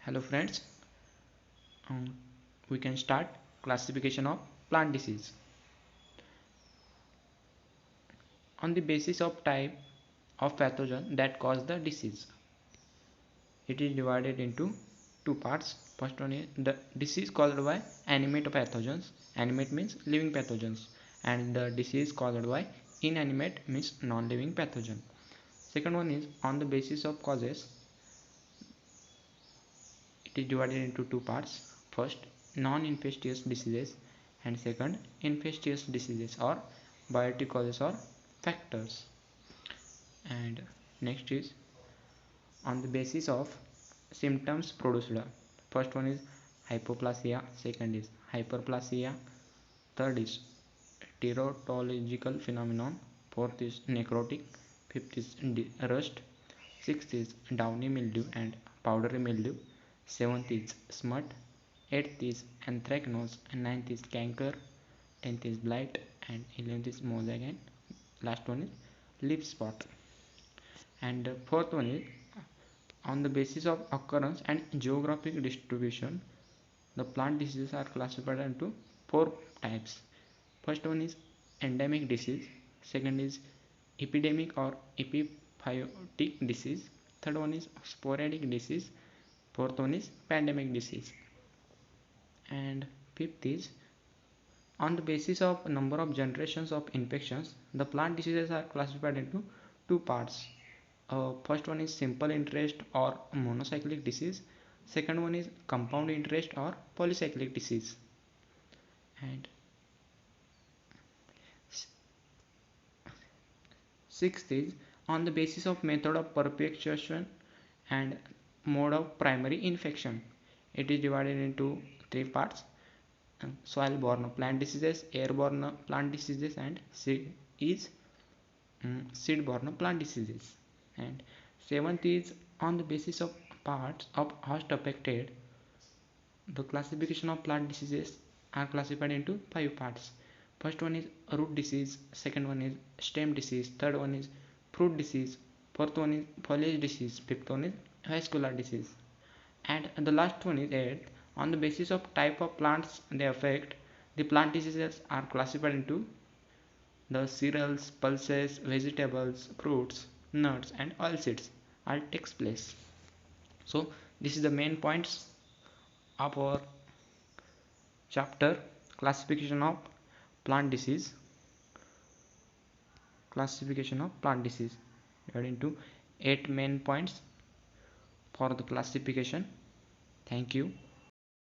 Hello friends, we can start classification of plant disease on the basis of type of pathogen that cause the disease. It is divided into two parts. First one is the disease caused by animate pathogens. Animate means living pathogens, and the disease caused by inanimate means non-living pathogen. Second one is on the basis of causes. It is divided into two parts. First, non-infectious diseases, and second, infectious diseases or biotic causes or factors. And next is on the basis of symptoms produced. First one is hypoplasia, second is hyperplasia, third is teratological phenomenon, fourth is necrotic, fifth is rust, sixth is downy mildew and powdery mildew, seventh is smut, eighth is anthracnose, and ninth is canker, 10th is blight, and 11th is mosaic, and last one is leaf spot. And fourth one is on the basis of occurrence and geographic distribution, the plant diseases are classified into four types. First one is endemic disease, second is epidemic or epiphytic disease, third one is sporadic disease, fourth one is pandemic disease, and fifth is on the basis of number of generations of infections, the plant diseases are classified into two parts. First one is simple interest or monocyclic disease, second one is compound interest or polycyclic disease, and sixth is on the basis of method of perpetuation and mode of primary infection. It is divided into three parts: soil-borne plant diseases, airborne plant diseases, and seed-borne plant diseases. And seventh is on the basis of parts of host affected. The classification of plant diseases are classified into five parts. First one is root disease, second one is stem disease, third one is fruit disease, fourth one is foliage disease, fifth one is vascular disease, and the last one is eighth. On the basis of type of plants they affect, the plant diseases are classified into the cereals, pulses, vegetables, fruits, nuts, and oilseeds all takes place. So this is the main points of our chapter classification of plant disease. Classification of plant disease divided into 8 main points for the classification. Thank you.